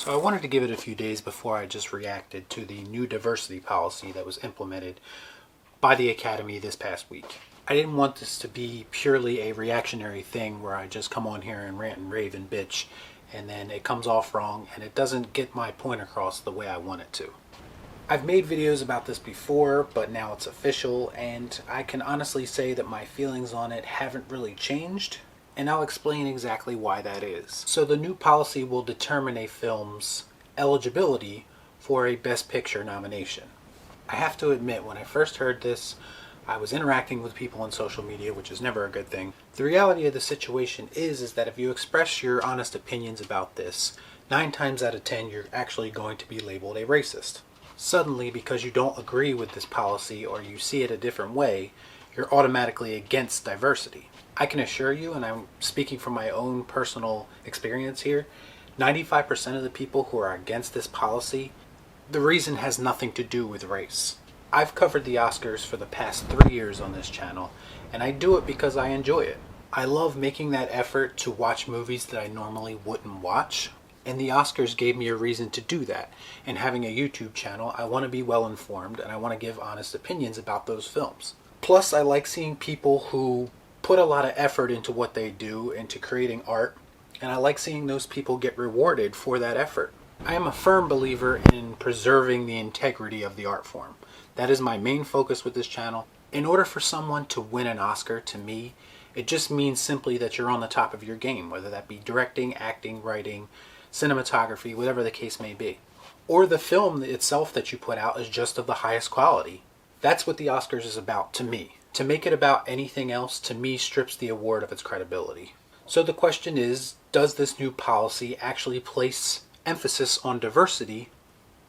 So I wanted to give it a few days before I just reacted to the new diversity policy that was implemented by the Academy this past week. I didn't want this to be purely a reactionary thing where I just come on here and rant and rave and bitch and then it comes off wrong and it doesn't get my point across the way I want it to. I've made videos about this before, but now it's official, and I can honestly say that my feelings on it haven't really changed, and I'll explain exactly why that is. So the new policy will determine a film's eligibility for a Best Picture nomination. I have to admit, when I first heard this, I was interacting with people on social media, which is never a good thing. The reality of the situation is that if you express your honest opinions about this, 9 times out of 10 you're actually going to be labeled a racist. Suddenly, because you don't agree with this policy or you see it a different way, you're automatically against diversity. I can assure you, and I'm speaking from my own personal experience here, 95% of the people who are against this policy, the reason has nothing to do with race. I've covered the Oscars for the past 3 years on this channel, and I do it because I enjoy it. I love making that effort to watch movies that I normally wouldn't watch, and the Oscars gave me a reason to do that. And having a YouTube channel, I want to be well informed and I want to give honest opinions about those films. Plus, I like seeing people who put a lot of effort into what they do, into creating art, and I like seeing those people get rewarded for that effort. I am a firm believer in preserving the integrity of the art form. That is my main focus with this channel. In order for someone to win an Oscar, to me, it just means simply that you're on the top of your game, whether that be directing, acting, writing, cinematography, whatever the case may be. Or the film itself that you put out is just of the highest quality. That's what the Oscars is about to me. To make it about anything else, to me, strips the award of its credibility. So the question is, does this new policy actually place emphasis on diversity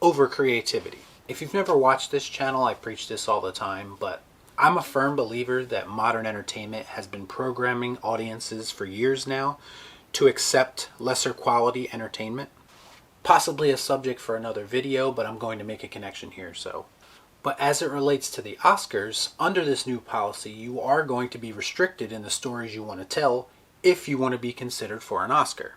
over creativity? If you've never watched this channel, I preach this all the time, but I'm a firm believer that modern entertainment has been programming audiences for years now to accept lesser quality entertainment. Possibly a subject for another video, but I'm going to make a connection here. But as it relates to the Oscars, under this new policy, you are going to be restricted in the stories you want to tell if you want to be considered for an Oscar.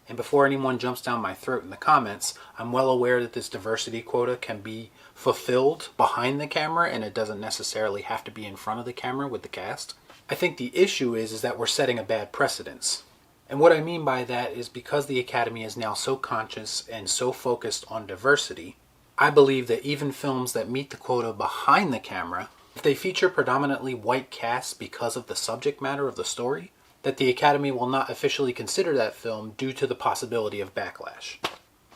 And before anyone jumps down my throat in the comments, I'm well aware that this diversity quota can be fulfilled behind the camera and it doesn't necessarily have to be in front of the camera with the cast. I think the issue is that we're setting a bad precedence. And what I mean by that is because the Academy is now so conscious and so focused on diversity, I believe that even films that meet the quota behind the camera, if they feature predominantly white casts because of the subject matter of the story, that the Academy will not officially consider that film due to the possibility of backlash.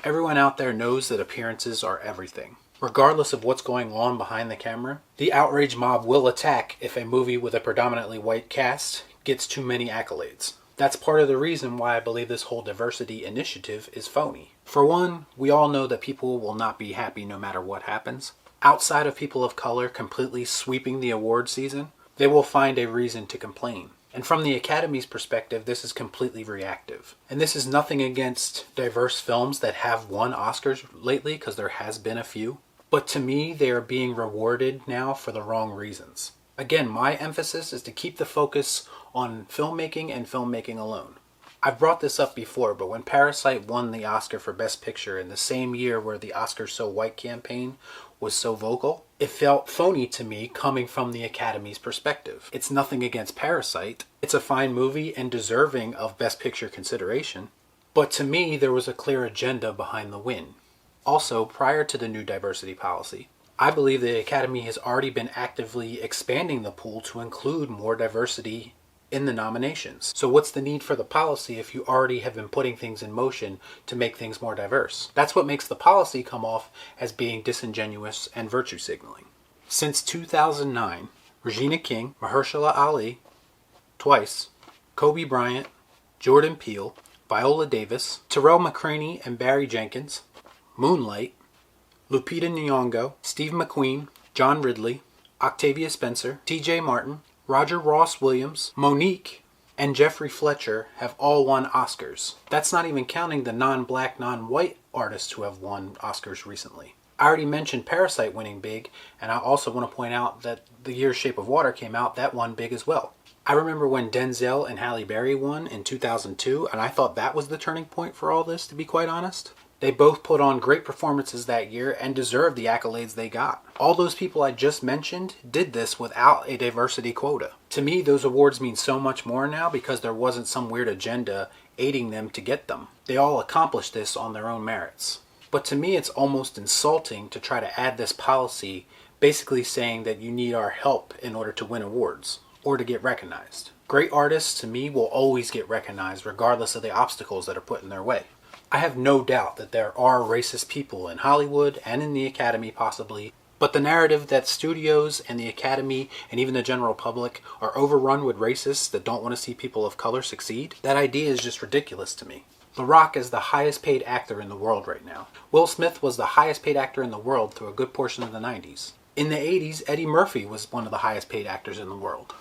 Everyone out there knows that appearances are everything. Regardless of what's going on behind the camera, the outrage mob will attack if a movie with a predominantly white cast gets too many accolades. That's part of the reason why I believe this whole diversity initiative is phony. For one, we all know that people will not be happy no matter what happens. Outside of people of color completely sweeping the award season, they will find a reason to complain. And from the Academy's perspective, this is completely reactive. And this is nothing against diverse films that have won Oscars lately, because there has been a few. But to me, they are being rewarded now for the wrong reasons. Again, my emphasis is to keep the focus on filmmaking and filmmaking alone. I've brought this up before, but when Parasite won the Oscar for Best Picture in the same year where the Oscars So White campaign was so vocal, it felt phony to me coming from the Academy's perspective. It's nothing against Parasite. It's a fine movie and deserving of Best Picture consideration. But to me, there was a clear agenda behind the win. Also, prior to the new diversity policy, I believe the Academy has already been actively expanding the pool to include more diversity in the nominations. So what's the need for the policy if you already have been putting things in motion to make things more diverse? That's what makes the policy come off as being disingenuous and virtue signaling. Since 2009, Regina King, Mahershala Ali, twice, Kobe Bryant, Jordan Peele, Viola Davis, Terrell McCraney and Barry Jenkins, Moonlight, Lupita Nyong'o, Steve McQueen, John Ridley, Octavia Spencer, TJ Martin, Roger Ross Williams, Monique, and Jeffrey Fletcher have all won Oscars. That's not even counting the non-black, non-white artists who have won Oscars recently. I already mentioned Parasite winning big, and I also want to point out that the year Shape of Water came out, that won big as well. I remember when Denzel and Halle Berry won in 2002, and I thought that was the turning point for all this, to be quite honest. They both put on great performances that year and deserve the accolades they got. All those people I just mentioned did this without a diversity quota. To me, those awards mean so much more now because there wasn't some weird agenda aiding them to get them. They all accomplished this on their own merits. But to me, it's almost insulting to try to add this policy basically saying that you need our help in order to win awards or to get recognized. Great artists, to me, will always get recognized regardless of the obstacles that are put in their way. I have no doubt that there are racist people in Hollywood and in the Academy possibly, but the narrative that studios and the Academy and even the general public are overrun with racists that don't want to see people of color succeed, that idea is just ridiculous to me. The Rock is the highest paid actor in the world right now. Will Smith was the highest paid actor in the world through a good portion of the 90s. In the 80s, Eddie Murphy was one of the highest paid actors in the world.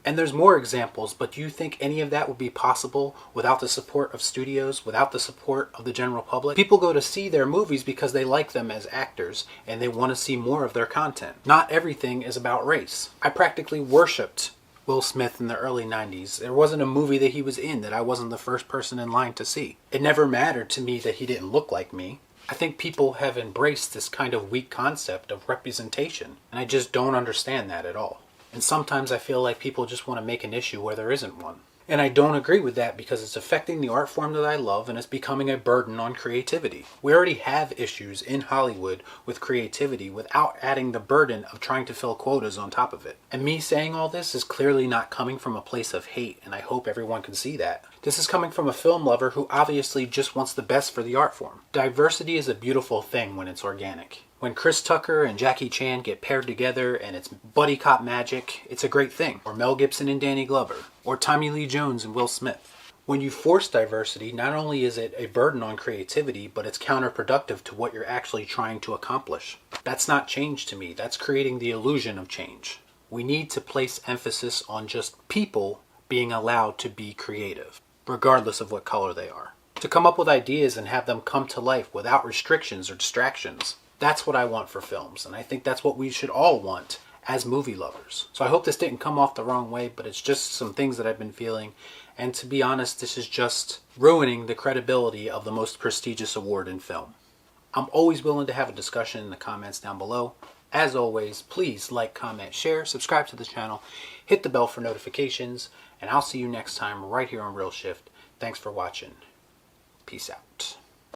And there's more examples, but do you think any of that would be possible without the support of studios, without the support of the general public? People go to see their movies because they like them as actors and they want to see more of their content. Not everything is about race. I practically worshipped Will Smith in the early 90s. There wasn't a movie that he was in that I wasn't the first person in line to see. It never mattered to me that he didn't look like me. I think people have embraced this kind of weak concept of representation, and I just don't understand that at all. And sometimes I feel like people just want to make an issue where there isn't one. And I don't agree with that because it's affecting the art form that I love and it's becoming a burden on creativity. We already have issues in Hollywood with creativity without adding the burden of trying to fill quotas on top of it. And me saying all this is clearly not coming from a place of hate, and I hope everyone can see that. This is coming from a film lover who obviously just wants the best for the art form. Diversity is a beautiful thing when it's organic. When Chris Tucker and Jackie Chan get paired together and it's buddy cop magic, it's a great thing. Or Mel Gibson and Danny Glover. Or Tommy Lee Jones and Will Smith. When you force diversity, not only is it a burden on creativity, but it's counterproductive to what you're actually trying to accomplish. That's not change to me. That's creating the illusion of change. We need to place emphasis on just people being allowed to be creative, regardless of what color they are. To come up with ideas and have them come to life without restrictions or distractions. That's what I want for films, and I think that's what we should all want as movie lovers. So I hope this didn't come off the wrong way, but it's just some things that I've been feeling, and to be honest, this is just ruining the credibility of the most prestigious award in film. I'm always willing to have a discussion in the comments down below. As always, please like, comment, share, subscribe to the channel, hit the bell for notifications, and I'll see you next time right here on Real Shift. Thanks for watching. Peace out.